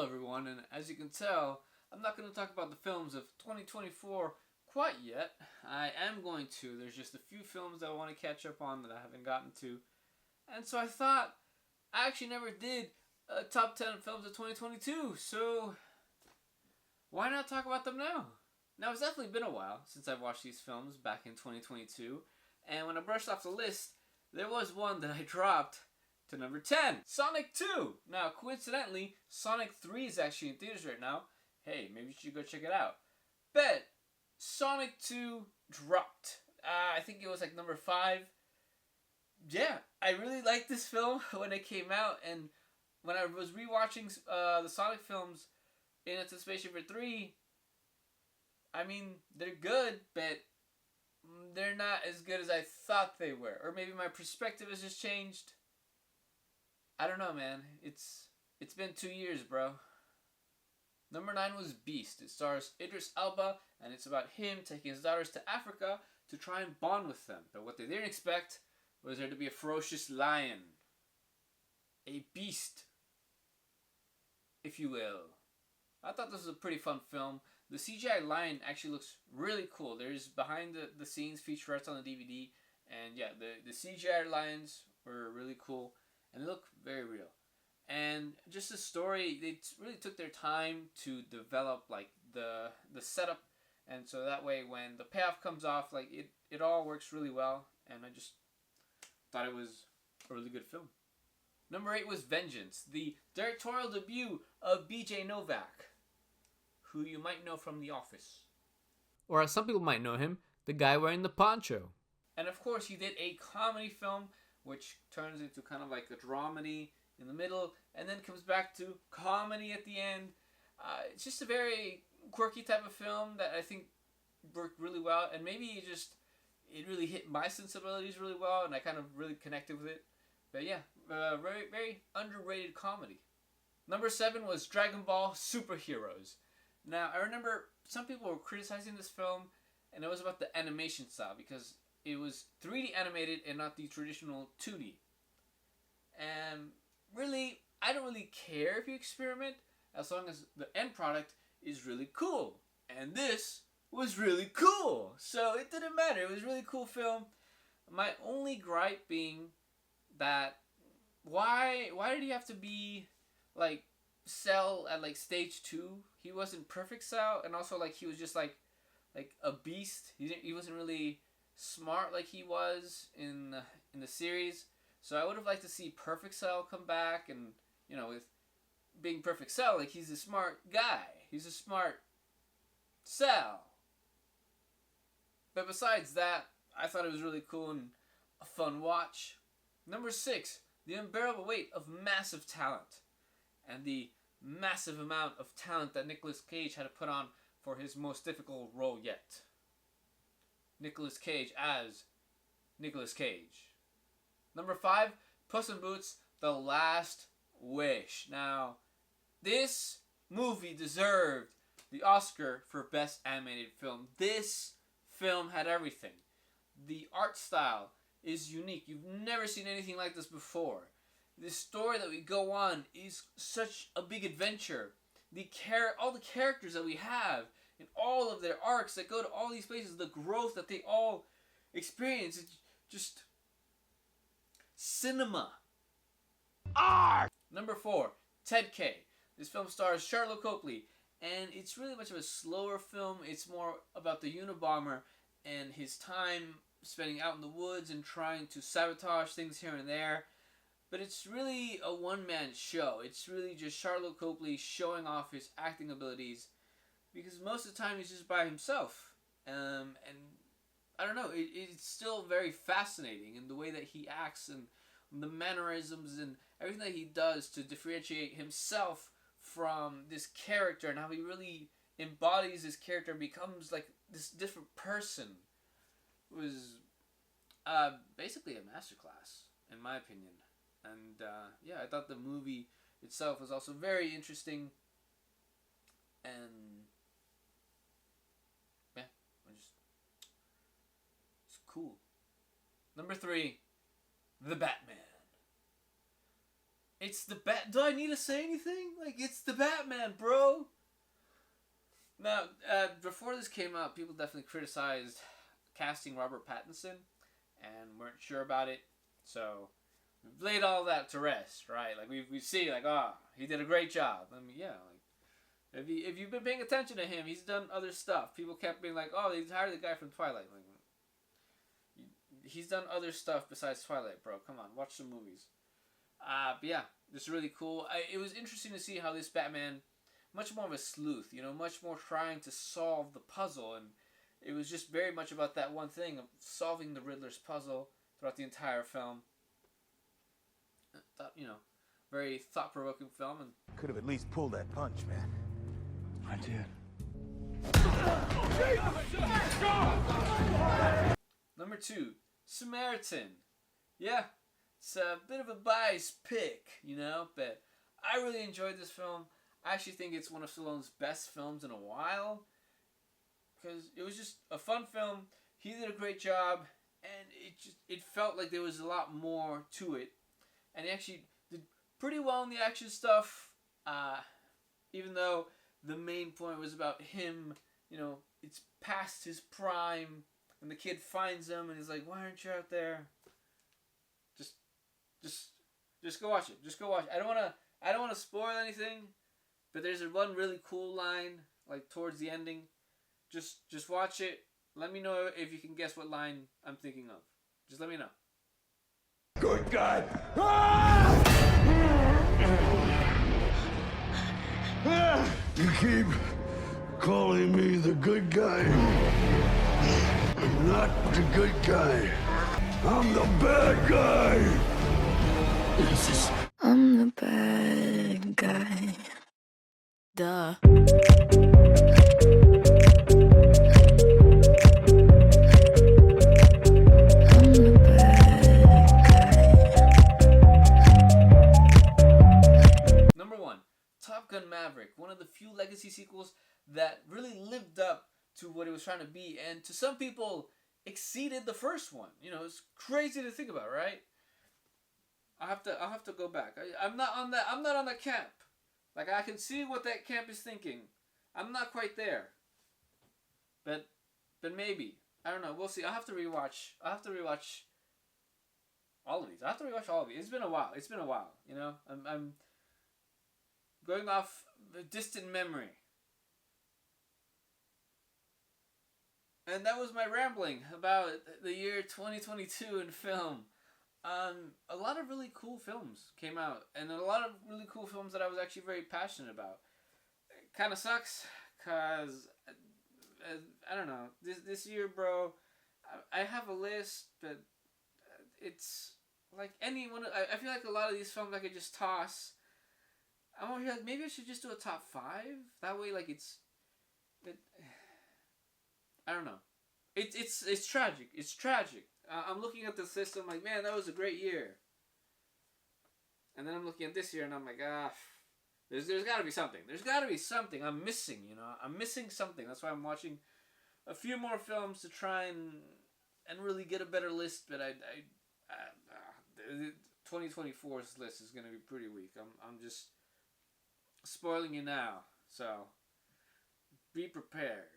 Hello everyone, and as you can tell, I'm not going to talk about the films of 2024 quite yet. I am going to. There's just a few films that I want to catch up on that I haven't gotten to. And so I thought, I actually never did a top 10 films of 2022, so why not talk about them now? Now, it's definitely been a while since I've watched these films back in 2022, and when I brushed off the list, there was one that I dropped to number 10, Sonic 2. Now, coincidentally, Sonic 3 is actually in theaters right now. Hey, maybe you should go check it out. But Sonic 2 dropped. I think it was like number 5. Yeah, I really liked this film when it came out, and when I was rewatching the Sonic films in anticipation for 3, I mean, they're good, but they're not as good as I thought they were. Or maybe my perspective has just changed. I don't know, man. It's been 2 years, bro. Number 9 was Beast. It stars Idris Elba, and it's about him taking his daughters to Africa to try and bond with them. But what they didn't expect was there to be a ferocious lion. A beast, if you will. I thought this was a pretty fun film. The CGI lion actually looks really cool. There's behind the scenes featurettes on the DVD, and yeah, the CGI lions were really cool, and they look very real. And just the story, they really took their time to develop like the setup, and so that way when the payoff comes off, like it all works really well, and I just thought it was a really good film. Number 8 was Vengeance, the directorial debut of BJ Novak, who you might know from The Office. Or as some people might know him, the guy wearing the poncho. And of course he did a comedy film, which turns into kind of like a dramedy in the middle, and then comes back to comedy at the end. It's just a very quirky type of film that I think worked really well, and maybe it really hit my sensibilities really well, and I kind of really connected with it. But yeah, very, very underrated comedy. Number 7 was Dragon Ball Super Heroes. Now, I remember some people were criticizing this film, and it was about the animation style, because it was 3D animated and not the traditional 2D. And really, I don't really care if you experiment, as long as the end product is really cool. And this was really cool, so it didn't matter. It was a really cool film. My only gripe being that why did he have to be like Cell at like stage 2? He wasn't perfect Cell, and also like he was just like a beast. He wasn't really smart like he was in the series. So I would have liked to see Perfect Cell come back, and you know, with being Perfect Cell, like he's a smart guy. He's a smart Cell. But besides that, I thought it was really cool and a fun watch. Number 6, the unbearable weight of massive talent, and the massive amount of talent that Nicolas Cage had to put on for his most difficult role yet. Nicolas Cage as Nicolas Cage. Number 5, Puss in Boots: The Last Wish. Now, this movie deserved the Oscar for Best Animated Film. This film had everything. The art style is unique. You've never seen anything like this before. The story that we go on is such a big adventure. All the characters that we have and all of their arcs that go to all these places, the growth that they all experience, it's just cinema. Art! Number 4, Ted K. This film stars Charlotte Copley, and it's really much of a slower film. It's more about the Unabomber and his time spending out in the woods and trying to sabotage things here and there. But it's really a one-man show. It's really just Charlotte Copley showing off his acting abilities, because most of the time he's just by himself. And I don't know, it's still very fascinating in the way that he acts and the mannerisms and everything that he does to differentiate himself from this character, and how he really embodies this character and becomes like this different person. It was basically a masterclass, in my opinion. And yeah, I thought the movie itself was also very interesting, and yeah, it's cool. Number 3, The Batman. It's the Bat. Do I need to say anything? Like, it's the Batman, bro. Now, before this came out, people definitely criticized casting Robert Pattinson and weren't sure about it. So, we've laid all that to rest, right? Like, we see, like, he did a great job. I mean, yeah, like, if you've been paying attention to him, he's done other stuff. People kept being like, oh, they hired the guy from Twilight. Like, he's done other stuff besides Twilight, bro. Come on, watch some movies. But yeah, this is really cool. It was interesting to see how this Batman, much more of a sleuth, you know, much more trying to solve the puzzle, and it was just very much about that one thing of solving the Riddler's puzzle throughout the entire film. You know, very thought-provoking film. And could have at least pulled that punch, man. I did. Number 2, Samaritan. Yeah, it's a bit of a biased pick, you know, but I really enjoyed this film. I actually think it's one of Stallone's best films in a while, because it was just a fun film. He did a great job, and it felt like there was a lot more to it, and he actually did pretty well in the action stuff, even though the main point was about him, you know, it's past his prime, and the kid finds him, and he's like, why aren't you out there? Just go watch it. Just go watch it. I don't wanna spoil anything, but there's one really cool line, like, towards the ending. Just watch it. Let me know if you can guess what line I'm thinking of. Just let me know. Good guy. You keep calling me the good guy. I'm not the good guy. I'm the bad guy. I'm the bad guy. Duh. I'm the bad guy. Number 1, Top Gun Maverick. One of the few legacy sequels that really lived up to what it was trying to be, and to some people exceeded the first one. You know, it's crazy to think about, right? I'll have to go back. I'm not on that camp. Like, I can see what that camp is thinking. I'm not quite there. But maybe. I don't know. We'll see. I'll have to rewatch all of these. I have to rewatch all of these. It's been a while. You know, I'm going off a distant memory. And that was my rambling about the year 2022 in film. A lot of really cool films came out, and a lot of really cool films that I was actually very passionate about. It kind of sucks, cause I don't know, this year, bro, I have a list, but it's like anyone. I feel like a lot of these films I could just toss. I'm over here like, maybe I should just do a top 5. That way, like, I don't know. It's tragic. It's tragic. I'm looking at this list, I'm like, man, that was a great year. And then I'm looking at this year, and I'm like, there's got to be something. There's got to be something I'm missing, you know. I'm missing something. That's why I'm watching a few more films to try and really get a better list. But 2024's list is going to be pretty weak. I'm just spoiling you now. So be prepared.